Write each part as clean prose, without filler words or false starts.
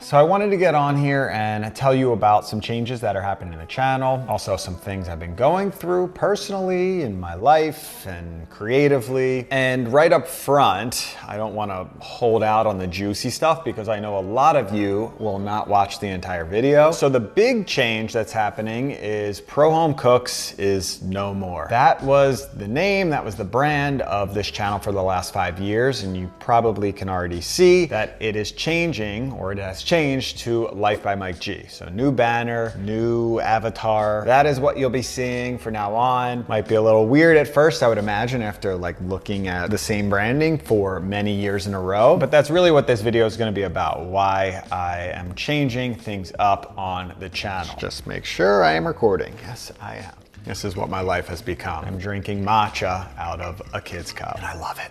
So I wanted to get on here and tell you about some changes that are happening in the channel. Also some things I've been going through personally in my life and creatively. And right up front, I don't want to hold out on the juicy stuff because I know a lot of you will not watch the entire video. So the big change that's happening is Pro Home Cooks is no more. That was the name, that was the brand of this channel for the last 5 years. And you probably can already see that it is changing, or it has changed to Lifebymikeg. So new banner, new avatar. That is what you'll be seeing from now on. Might be a little weird at first, I would imagine, after like looking at the same branding for many years in a row. But that's really what this video is going to be about, why I am changing things up on the channel. Just make sure I am recording. Yes, I am. This is what my life has become. I'm drinking matcha out of a kid's cup, and I love it.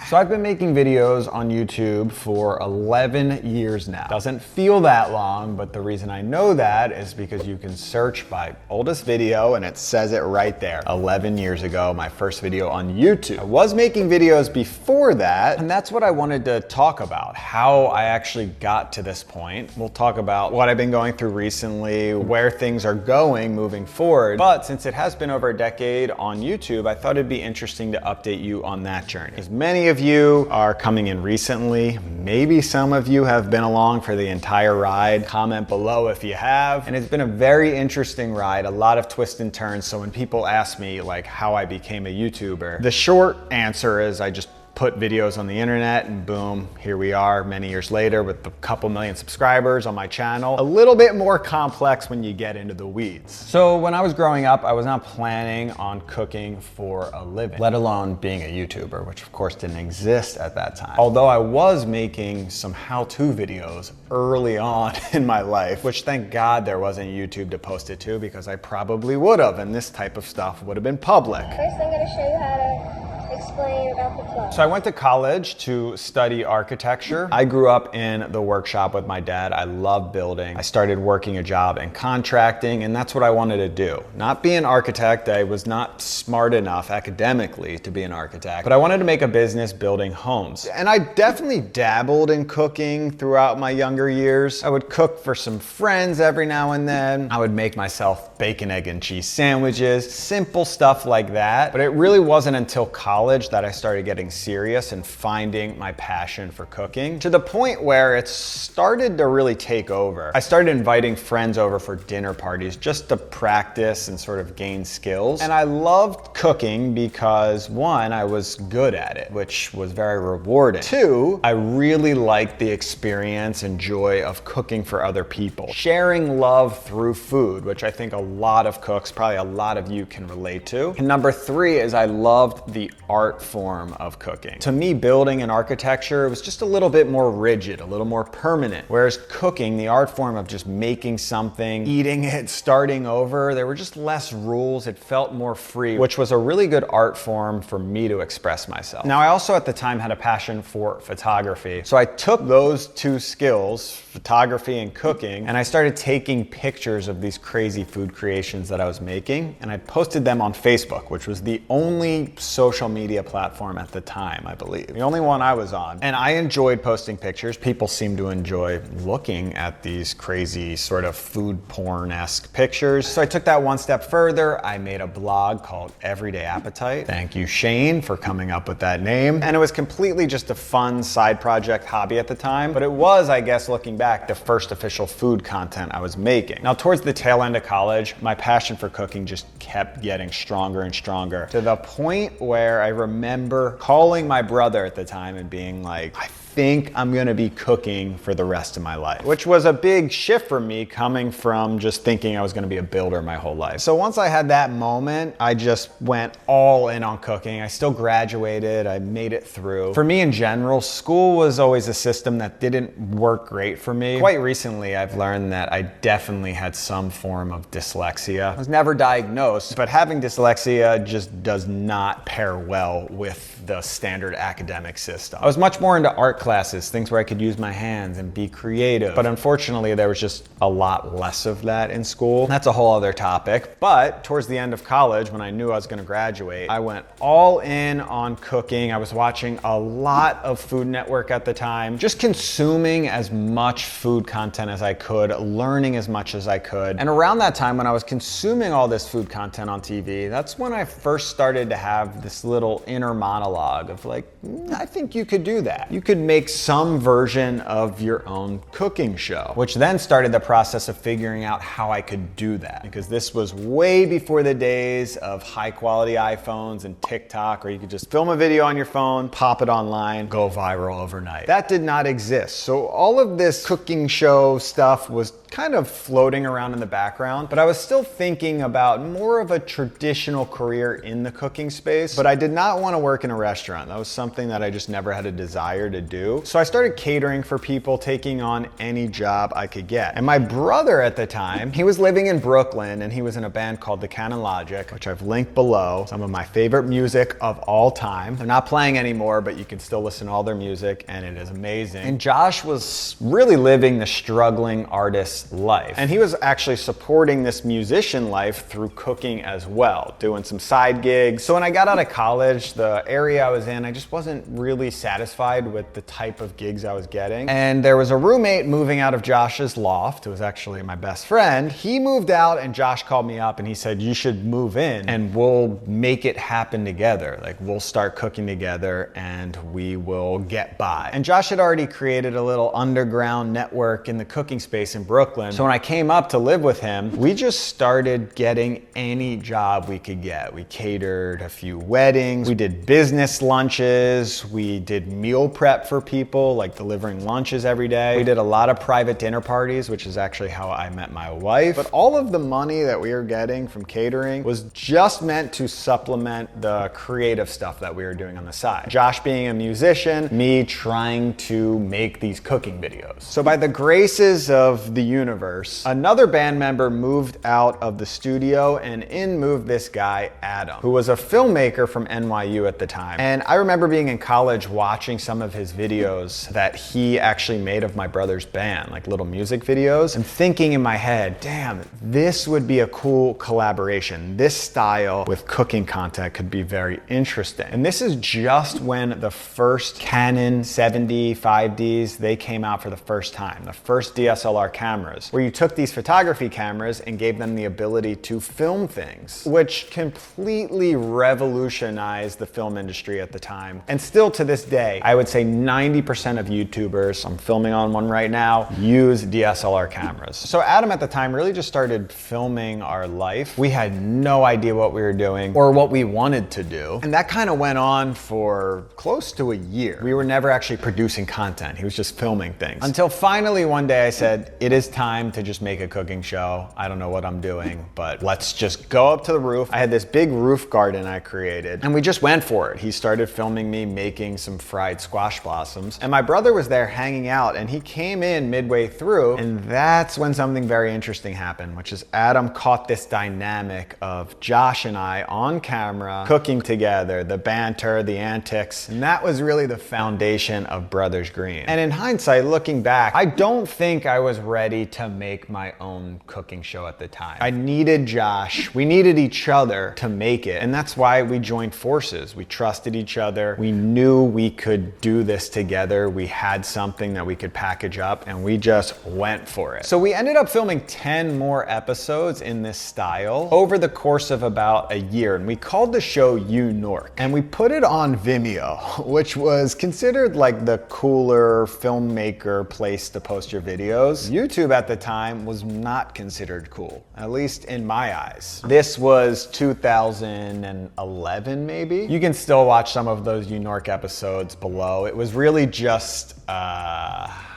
So I've been making videos on YouTube for 11 years now. Doesn't feel that long, but the reason I know that is because you can search by oldest video and it says it right there. 11 years ago, my first video on YouTube. I was making videos before that, and that's what I wanted to talk about, how I actually got to this point. We'll talk about what I've been going through recently, where things are going moving forward. But since it has been over a decade on YouTube, I thought it'd be interesting to update you on that journey. Because many of you are coming in recently. Maybe some of you have been along for the entire ride. Comment below if you have. And it's been a very interesting ride, a lot of twists and turns. So when people ask me like how I became a YouTuber, the short answer is I just put videos on the internet and boom, here we are many years later with a couple million subscribers on my channel. A little bit more complex when you get into the weeds. So when I was growing up, I was not planning on cooking for a living, let alone being a YouTuber, which of course didn't exist at that time. Although I was making some how-to videos early on in my life, which thank God there wasn't YouTube to post it to, because I probably would have, and this type of stuff would have been public. First, I'm going to show you how to explain about the club. So I went to college to study architecture. I grew up in the workshop with my dad. I love building. I started working a job in contracting, and that's what I wanted to do. Not be an architect. I was not smart enough academically to be an architect, but I wanted to make a business building homes. And I definitely dabbled in cooking throughout my younger years. I would cook for some friends every now and then. I would make myself bacon, egg, and cheese sandwiches, simple stuff like that. But it really wasn't until college that I started getting serious and finding my passion for cooking, to the point where it started to really take over. I started inviting friends over for dinner parties just to practice and sort of gain skills. And I loved cooking because one, I was good at it, which was very rewarding. Two, I really liked the experience and joy of cooking for other people. Sharing love through food, which I think a lot of cooks, probably a lot of you can relate to. And number three is I loved the art form of cooking. To me, building and architecture was just a little bit more rigid, a little more permanent. Whereas cooking, the art form of just making something, eating it, starting over, there were just less rules. It felt more free, which was a really good art form for me to express myself. Now, I also at the time had a passion for photography. So I took those two skills, photography and cooking, and I started taking pictures of these crazy food creations that I was making, and I posted them on Facebook, which was the only social media platform at the time, I believe. The only one I was on. And I enjoyed posting pictures. People seem to enjoy looking at these crazy sort of food porn-esque pictures. So I took that one step further. I made a blog called Everyday Appetite. Thank you, Shane, for coming up with that name. And it was completely just a fun side project hobby at the time. But it was, I guess, looking back, the first official food content I was making. Now, towards the tail end of college, my passion for cooking just kept getting stronger and stronger, to the point where I remember calling my brother at the time and being like, I think I'm gonna be cooking for the rest of my life, which was a big shift for me coming from just thinking I was gonna be a builder my whole life. So once I had that moment, I just went all in on cooking. I still graduated, I made it through. For me in general, school was always a system that didn't work great for me. Quite recently, I've learned that I definitely had some form of dyslexia. I was never diagnosed, but having dyslexia just does not pair well with the standard academic system. I was much more into art classes, things where I could use my hands and be creative. But unfortunately, there was just a lot less of that in school. That's a whole other topic. But towards the end of college, when I knew I was gonna graduate, I went all in on cooking. I was watching a lot of Food Network at the time, just consuming as much food content as I could, learning as much as I could. And around that time, when I was consuming all this food content on TV, that's when I first started to have this little inner monologue of like, I think you could do that. You could make some version of your own cooking show, which then started the process of figuring out how I could do that, because this was way before the days of high quality iPhones and TikTok, where you could just film a video on your phone, pop it online, go viral overnight. That did not exist. So all of this cooking show stuff was kind of floating around in the background, but I was still thinking about more of a traditional career in the cooking space, but I did not want to work in a restaurant. That was something that I just never had a desire to do. So I started catering for people, taking on any job I could get. And my brother at the time, he was living in Brooklyn and he was in a band called The Canon Logic, which I've linked below. Some of my favorite music of all time. They're not playing anymore, but you can still listen to all their music and it is amazing. And Josh was really living the struggling artist life. And he was actually supporting this musician life through cooking as well, doing some side gigs. So when I got out of college, the area I was in, I just wasn't really satisfied with the type of gigs I was getting. And there was a roommate moving out of Josh's loft, who was actually my best friend. He moved out and Josh called me up and he said, you should move in and we'll make it happen together. Like we'll start cooking together and we will get by. And Josh had already created a little underground network in the cooking space in Brooklyn. So when I came up to live with him, we just started getting any job we could get. We catered a few weddings, we did business lunches, we did meal prep for people, like delivering lunches every day. We did a lot of private dinner parties, which is actually how I met my wife. But all of the money that we were getting from catering was just meant to supplement the creative stuff that we were doing on the side. Josh being a musician, me trying to make these cooking videos. So by the graces of the universe, another band member moved out of the studio and in moved this guy, Adam, who was a filmmaker from NYU at the time. And I remember being in college watching some of his videos that he actually made of my brother's band, like little music videos, and thinking in my head, damn, this would be a cool collaboration. This style with cooking content could be very interesting. And this is just when the first Canon 75Ds, they came out for the first time, the first DSLR cameras, where you took these photography cameras and gave them the ability to film things, which completely revolutionized the film industry at the time. And still to this day, I would say 90% of YouTubers, I'm filming on one right now, use DSLR cameras. So Adam at the time really just started filming our life. We had no idea what we were doing or what we wanted to do. And that kind of went on for close to a year. We were never actually producing content. He was just filming things. Until finally one day I said, it is time to just make a cooking show. I don't know what I'm doing, but let's just go up to the roof. I had this big roof garden I created and we just went for it. He started filming me making some fried squash blossoms and my brother was there hanging out and he came in midway through and that's when something very interesting happened, which is Adam caught this dynamic of Josh and I on camera cooking together, the banter, the antics, and that was really the foundation of Brothers Green. And in hindsight, looking back, I don't think I was ready to make my own cooking show at the time. I needed Josh, we needed each other to make it, and that's why we joined forces. We trusted each other, we knew we could do this together, we had something that we could package up, and we just went for it. So we ended up filming 10 more episodes in this style over the course of about a year, and we called the show Yu Nork, and we put it on Vimeo, which was considered like the cooler filmmaker place to post your videos. YouTube at the time was not considered cool, at least in my eyes. This was 2011 maybe. You can still watch some of those Yu Nork episodes below. It was really just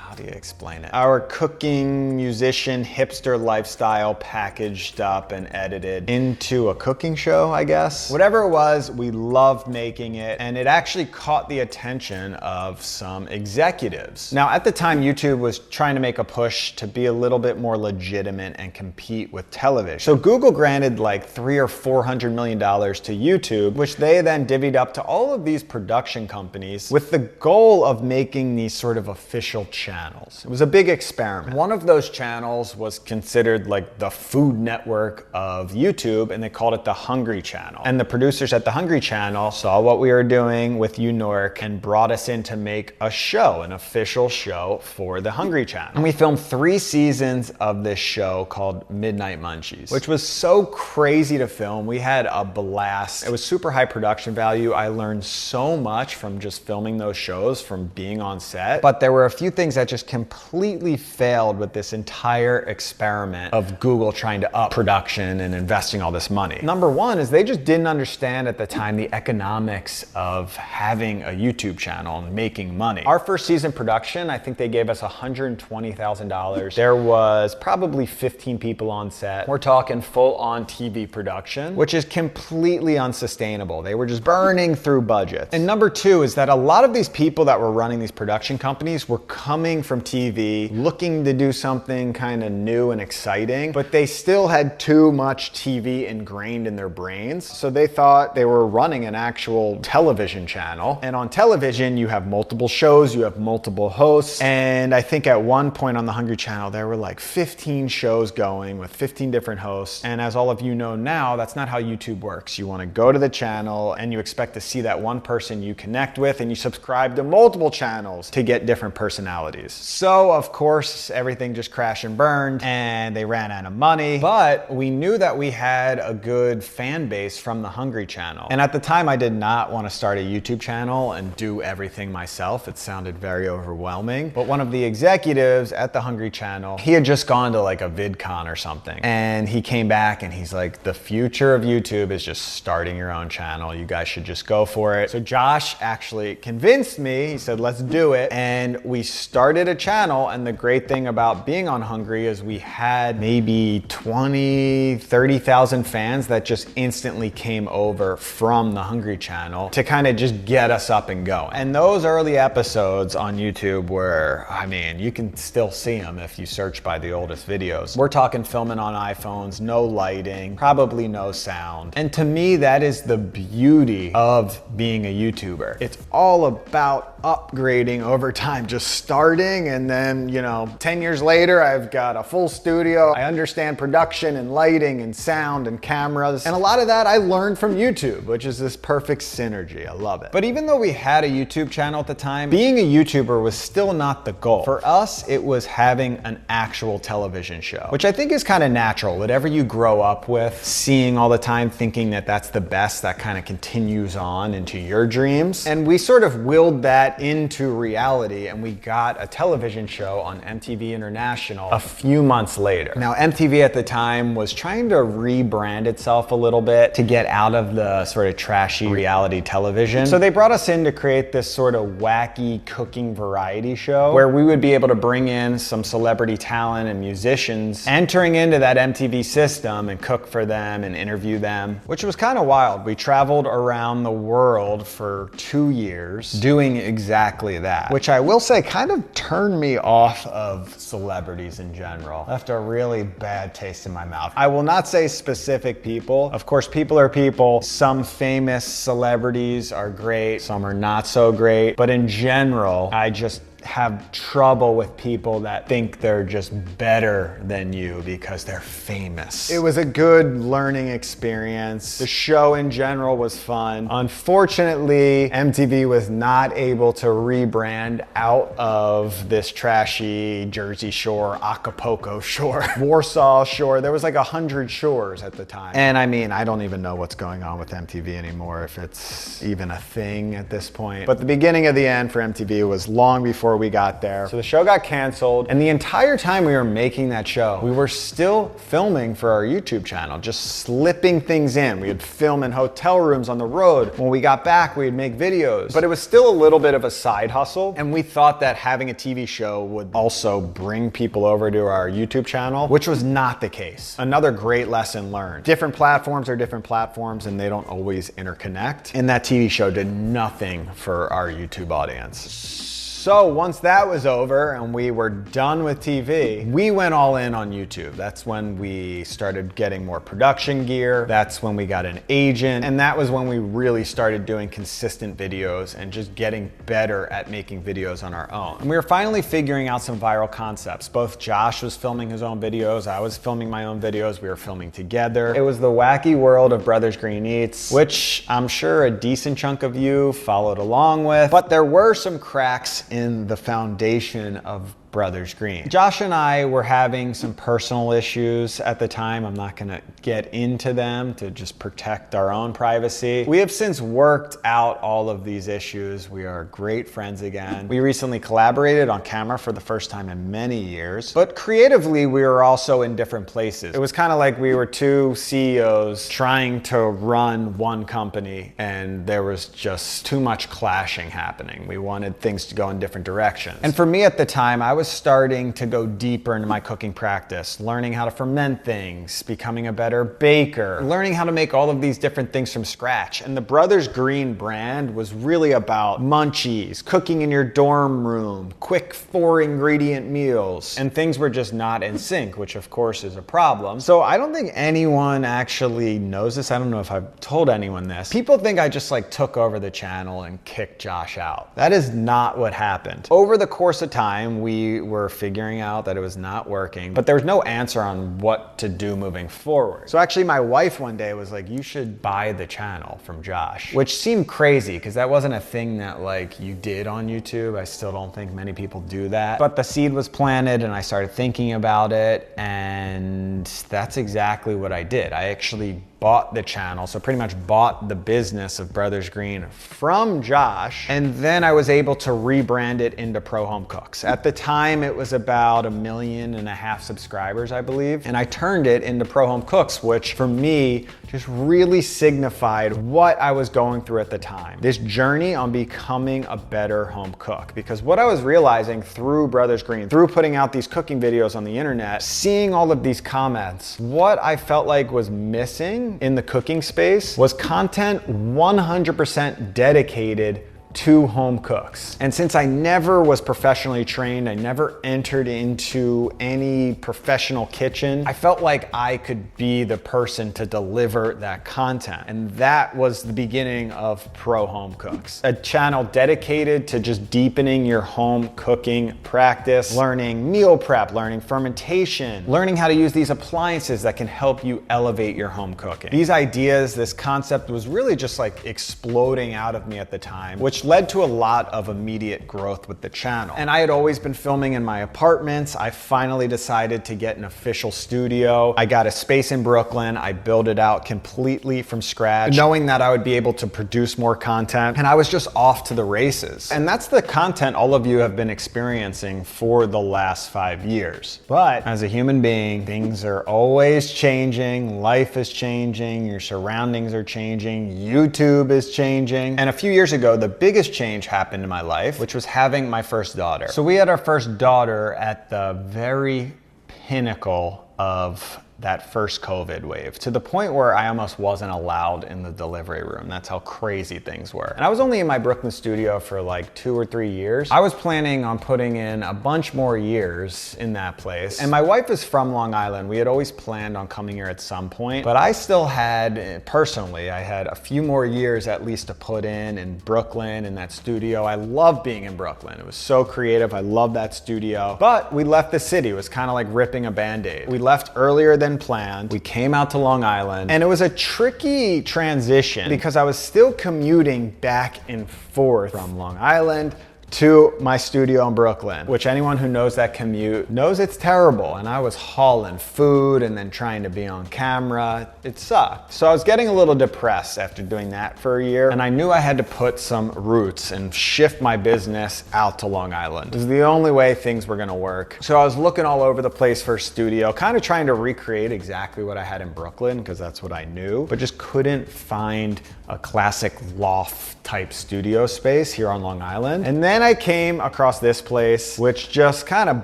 how do you explain it? Our cooking, musician, hipster lifestyle packaged up and edited into a cooking show, I guess. Whatever it was, we loved making it, and it actually caught the attention of some executives. Now, at the time, YouTube was trying to make a push to be a little bit more legitimate and compete with television. So Google granted like $300 or $400 million to YouTube, which they then divvied up to all of these production companies with the goal of making these sort of official channels. It was a big experiment. One of those channels was considered like the Food Network of YouTube, and they called it the Hungry Channel. And the producers at the Hungry Channel saw what we were doing with Yu Nork and brought us in to make a show, an official show for the Hungry Channel. And we filmed 3 seasons of this show called Midnight Munchies, which was so crazy to film. We had a blast. It was super high production value. I learned so much from just filming those shows, from being on set. But there were a few things that just completely failed with this entire experiment of Google trying to up production and investing all this money. Number one is they just didn't understand at the time the economics of having a YouTube channel and making money. Our first season production, I think they gave us $120,000. There was probably 15 people on set. We're talking full-on TV production, which is completely unsustainable. They were just burning through budgets. And number two is that a lot of these people that were running these production companies were coming from TV, looking to do something kind of new and exciting, but they still had too much TV ingrained in their brains. So they thought they were running an actual television channel. And on television, you have multiple shows, you have multiple hosts. And I think at one point on the Hungry Channel, there were like 15 shows going with 15 different hosts. And as all of you know now, that's not how YouTube works. You want to go to the channel and you expect to see that one person you connect with, and you subscribe to multiple channels to get different personalities. So of course, everything just crashed and burned and they ran out of money, but we knew that we had a good fan base from the Hungry Channel. And at the time, I did not want to start a YouTube channel and do everything myself. It sounded very overwhelming. But one of the executives at the Hungry Channel, he had just gone to like a VidCon or something. And he came back and he's like, the future of YouTube is just starting your own channel. You guys should just go for it. So Josh actually convinced me. He said, let's do it. And we started a channel. And the great thing about being on Hungry is we had maybe 20, 30,000 fans that just instantly came over from the Hungry Channel to kind of just get us up and going. And those early episodes on YouTube were, I mean, you can still see them if you search by the oldest videos. We're talking filming on iPhones, no lighting, probably no sound. And to me, that is the beauty of being a YouTuber. It's all about upgrading over time, just starting, and then, you know, 10 years later, I've got a full studio. I understand production and lighting and sound and cameras. And a lot of that I learned from YouTube, which is this perfect synergy. I love it. But even though we had a YouTube channel at the time, being a YouTuber was still not the goal. For us, it was having an actual television show, which I think is kind of natural. Whatever you grow up with, seeing all the time, thinking that that's the best, that kind of continues on into your dreams. And we sort of willed that into reality, and we got a television show on MTV International a few months later. Now, MTV at the time was trying to rebrand itself a little bit to get out of the sort of trashy reality television. So they brought us in to create this sort of wacky cooking variety show where we would be able to bring in some celebrity talent and musicians entering into that MTV system and cook for them and interview them, which was kind of wild. We traveled around the world for 2 years doing exactly that, which I will say kind of turned me off of celebrities in general. Left a really bad taste in my mouth. I will not say specific people. Of course, people are people. Some famous celebrities are great, some are not so great. But in general, I just have trouble with people that think they're just better than you because they're famous. It was a good learning experience. The show in general was fun. Unfortunately, MTV was not able to rebrand out of this trashy Jersey Shore, Acapulco Shore, Warsaw Shore. There was like 100 shores at the time. And I mean, I don't even know what's going on with MTV anymore, if it's even a thing at this point. But the beginning of the end for MTV was long before before we got there. So the show got canceled, and the entire time we were making that show, we were still filming for our YouTube channel, just slipping things in. We would film in hotel rooms on the road. When we got back, we'd make videos. But it was still a little bit of a side hustle, and we thought that having a TV show would also bring people over to our YouTube channel, which was not the case. Another great lesson learned. Different platforms are different platforms, and they don't always interconnect. And that TV show did nothing for our YouTube audience. So once that was over and we were done with TV, we went all in on YouTube. That's when we started getting more production gear. That's when we got an agent. And that was when we really started doing consistent videos and just getting better at making videos on our own. And we were finally figuring out some viral concepts. Both Josh was filming his own videos. I was filming my own videos. We were filming together. It was the wacky world of Brothers Green Eats, which I'm sure a decent chunk of you followed along with, but there were some cracks in the foundation of Brothers Green. Josh and I were having some personal issues at the time. I'm not gonna get into them to just protect our own privacy. We have since worked out all of these issues. We are great friends again. We recently collaborated on camera for the first time in many years, but creatively we were also in different places. It was kind of like we were two CEOs trying to run one company, and there was just too much clashing happening. We wanted things to go in different directions. And for me at the time, I was starting to go deeper into my cooking practice, learning how to ferment things, becoming a better baker, learning how to make all of these different things from scratch. And the Brothers Green brand was really about Munchies, cooking in your dorm room, quick 4-ingredient meals, and things were just not in sync, which of course is a problem. So I don't think anyone actually knows this. I don't know if I've told anyone this. People think I just like took over the channel and kicked Josh out. That is not what happened. Over the course of time, we were figuring out that it was not working, but there was no answer on what to do moving forward. So actually my wife one day was like, you should buy the channel from Josh, which seemed crazy because that wasn't a thing that like you did on YouTube. I still don't think many people do that, but the seed was planted and I started thinking about it, and that's exactly what I did. I actually bought the channel, so pretty much bought the business of Brothers Green from Josh, and then I was able to rebrand it into Pro Home Cooks. At the time, it was about 1.5 million subscribers, I believe, and I turned it into Pro Home Cooks, which for me just really signified what I was going through at the time. This journey on becoming a better home cook, because what I was realizing through Brothers Green, through putting out these cooking videos on the internet, seeing all of these comments, what I felt like was missing in the cooking space was content 100% dedicated to home cooks. And since I never was professionally trained, I never entered into any professional kitchen, I felt like I could be the person to deliver that content. And that was the beginning of Pro Home Cooks, a channel dedicated to just deepening your home cooking practice, learning meal prep, learning fermentation, learning how to use these appliances that can help you elevate your home cooking. These ideas, this concept was really just like exploding out of me at the time, which led to a lot of immediate growth with the channel. And I had always been filming in my apartments. I finally decided to get an official studio. I got a space in Brooklyn. I built it out completely from scratch, knowing that I would be able to produce more content. And I was just off to the races. And that's the content all of you have been experiencing for the last 5 years. But as a human being, things are always changing. Life is changing. Your surroundings are changing. YouTube is changing. And a few years ago, the biggest change happened in my life, which was having my first daughter. So we had our first daughter at the very pinnacle of that first COVID wave, to the point where I almost wasn't allowed in the delivery room. That's how crazy things were. And I was only in my Brooklyn studio for like 2 or 3 years. I was planning on putting in a bunch more years in that place. And my wife is from Long Island. We had always planned on coming here at some point, but I still had, personally, I had a few more years at least to put in Brooklyn, in that studio. I love being in Brooklyn. It was so creative. I love that studio. But we left the city. It was kind of like ripping a Band-Aid. We left earlier than planned. We came out to Long Island, and it was a tricky transition because I was still commuting back and forth from Long Island to my studio in Brooklyn, which anyone who knows that commute knows it's terrible. And I was hauling food and then trying to be on camera. It sucked. So I was getting a little depressed after doing that for a year. And I knew I had to put some roots and shift my business out to Long Island. It was the only way things were gonna work. So I was looking all over the place for a studio, kind of trying to recreate exactly what I had in Brooklyn, because that's what I knew, but just couldn't find a classic loft type studio space here on Long Island. And then I came across this place, which just kind of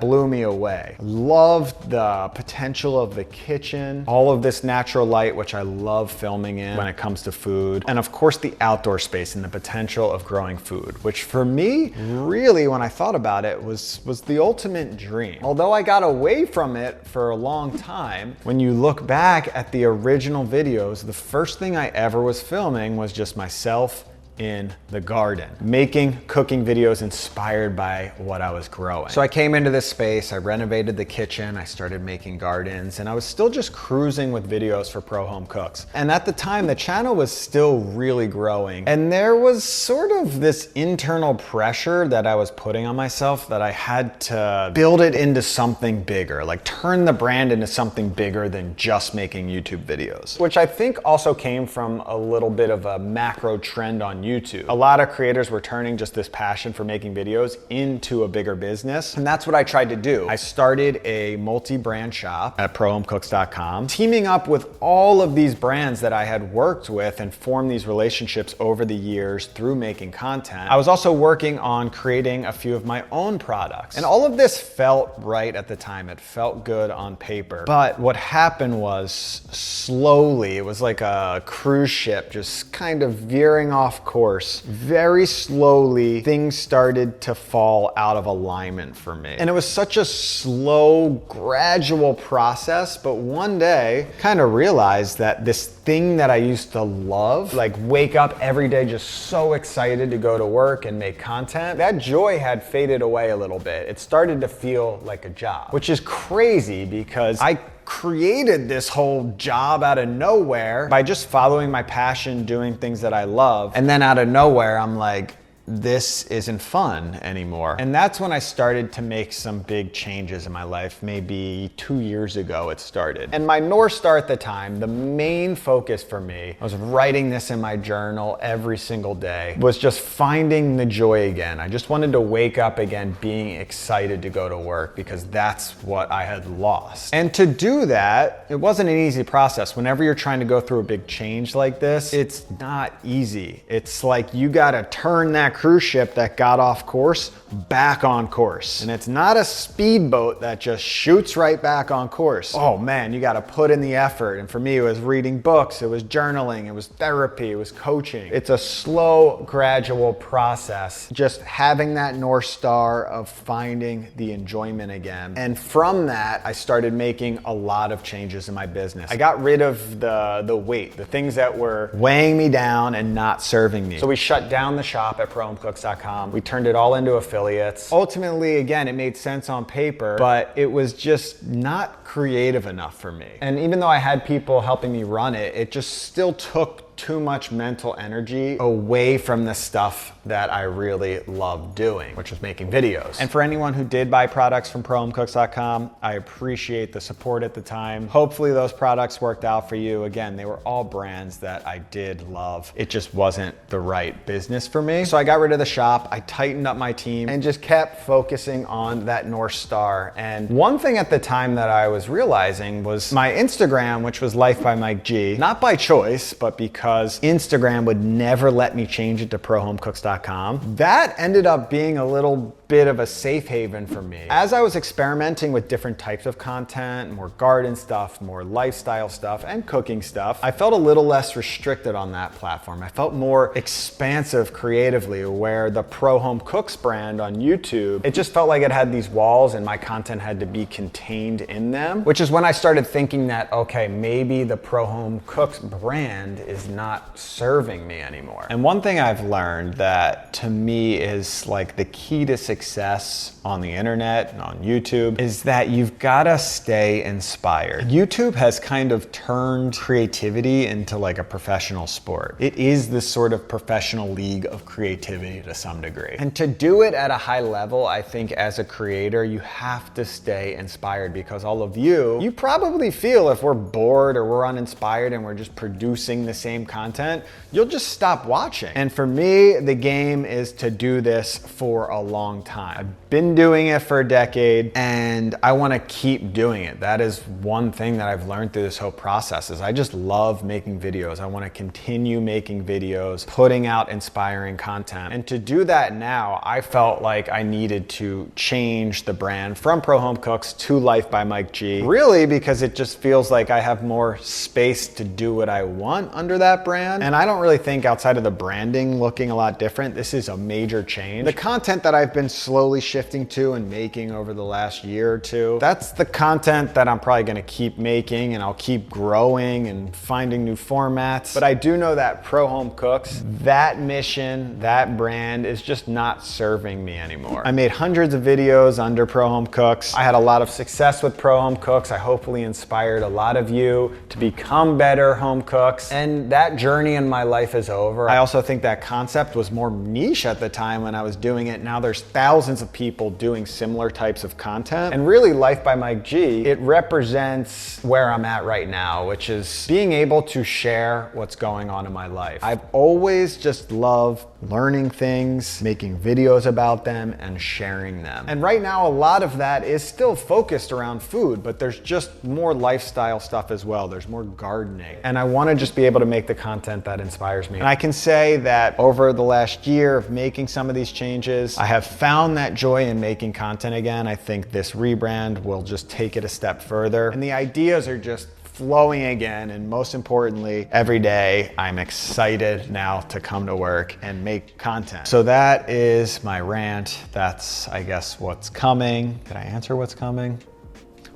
blew me away. Loved the potential of the kitchen, all of this natural light, which I love filming in when it comes to food. And of course the outdoor space and the potential of growing food, which for me, really, when I thought about it, was the ultimate dream. Although I got away from it for a long time, when you look back at the original videos, the first thing I ever was filming was just myself in the garden, making cooking videos inspired by what I was growing. So I came into this space, I renovated the kitchen, I started making gardens, and I was still just cruising with videos for pro home cooks. And at the time, the channel was still really growing. And there was sort of this internal pressure that I was putting on myself that I had to build it into something bigger, like turn the brand into something bigger than just making YouTube videos, which I think also came from a little bit of a macro trend on YouTube. A lot of creators were turning just this passion for making videos into a bigger business, and that's what I tried to do. I started a multi-brand shop at prohomecooks.com, teaming up with all of these brands that I had worked with and formed these relationships over the years through making content. I was also working on creating a few of my own products, and all of this felt right at the time. It felt good on paper, but what happened was slowly, it was like a cruise ship just kind of veering off course. Very slowly, things started to fall out of alignment for me. And it was such a slow, gradual process, but one day, kind of realized that this thing that I used to love, like wake up every day just so excited to go to work and make content, that joy had faded away a little bit. It started to feel like a job, which is crazy because I created this whole job out of nowhere by just following my passion, doing things that I love. And then out of nowhere, I'm like, this isn't fun anymore. And that's when I started to make some big changes in my life. Maybe 2 years ago it started. And my North Star at the time, the main focus for me, I was writing this in my journal every single day, was just finding the joy again. I just wanted to wake up again being excited to go to work, because that's what I had lost. And to do that, it wasn't an easy process. Whenever you're trying to go through a big change like this, it's not easy. It's like you gotta turn that cruise ship that got off course back on course. And it's not a speedboat that just shoots right back on course. Oh man, you gotta put in the effort. And for me, it was reading books, it was journaling, it was therapy, it was coaching. It's a slow, gradual process. Just having that North Star of finding the enjoyment again. And from that, I started making a lot of changes in my business. I got rid of the weight, the things that were weighing me down and not serving me. So we shut down the shop at prohomecooks.com. We turned it all into affiliates. Ultimately, again, it made sense on paper, but it was just not creative enough for me. And even though I had people helping me run it, it just still took too much mental energy away from the stuff that I really loved doing, which was making videos. And for anyone who did buy products from prohomecooks.com, I appreciate the support at the time. Hopefully those products worked out for you. Again, they were all brands that I did love. It just wasn't the right business for me. So I got rid of the shop, I tightened up my team, and just kept focusing on that North Star. And one thing at the time that I was realizing was my Instagram, which was Lifebymikeg, not by choice, but because Instagram would never let me change it to prohomecooks.com. That ended up being a little bit of a safe haven for me. As I was experimenting with different types of content, more garden stuff, more lifestyle stuff, and cooking stuff, I felt a little less restricted on that platform. I felt more expansive creatively, where the Pro Home Cooks brand on YouTube, it just felt like it had these walls and my content had to be contained in them, which is when I started thinking that, okay, maybe the Pro Home Cooks brand is not serving me anymore. And one thing I've learned that to me is like the key to success success on the internet and on YouTube is that you've gotta stay inspired. YouTube has kind of turned creativity into like a professional sport. It is this sort of professional league of creativity to some degree. And to do it at a high level, I think as a creator, you have to stay inspired, because all of you probably feel if we're bored or we're uninspired and we're just producing the same content, you'll just stop watching. And for me, the game is to do this for a long time. I've been doing it for a decade and I want to keep doing it. That is one thing that I've learned through this whole process is I just love making videos. I want to continue making videos, putting out inspiring content. And to do that now, I felt like I needed to change the brand from Pro Home Cooks to Lifebymikeg, really because it just feels like I have more space to do what I want under that brand. And I don't really think outside of the branding looking a lot different, this is a major change. The content that I've been slowly shifting to and making over the last year or two, that's the content that I'm probably gonna keep making, and I'll keep growing and finding new formats. But I do know that Pro Home Cooks, that mission, that brand is just not serving me anymore. I made hundreds of videos under Pro Home Cooks. I had a lot of success with Pro Home Cooks. I hopefully inspired a lot of you to become better home cooks. And that journey in my life is over. I also think that concept was more niche at the time when I was doing it. Now there's thousands of people doing similar types of content. And really Lifebymikeg, it represents where I'm at right now, which is being able to share what's going on in my life. I've always just loved learning things, making videos about them, and sharing them. And right now, a lot of that is still focused around food, but there's just more lifestyle stuff as well. There's more gardening. And I want to just be able to make the content that inspires me. And I can say that over the last year of making some of these changes, I have found that joy in making content again. I think this rebrand will just take it a step further. And the ideas are just flowing again, and most importantly, every day I'm excited now to come to work and make content. So that is my rant. That's, I guess, what's coming. Did I answer what's coming?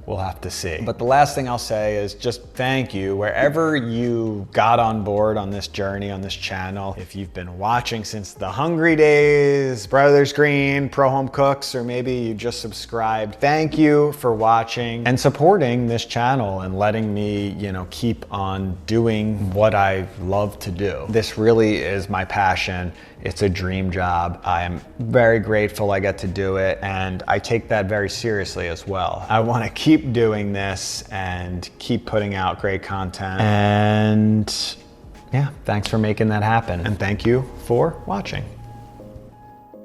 We'll have to see. But the last thing I'll say is just thank you wherever you got on board on this journey, on this channel. If you've been watching since the hungry days, Brothers Green, Pro Home Cooks, or maybe you just subscribed, thank you for watching and supporting this channel and letting me, keep on doing what I love to do. This really is my passion. It's a dream job. I am very grateful I get to do it, and I take that very seriously as well. I want to keep doing this and keep putting out great content. And yeah, thanks for making that happen. And thank you for watching.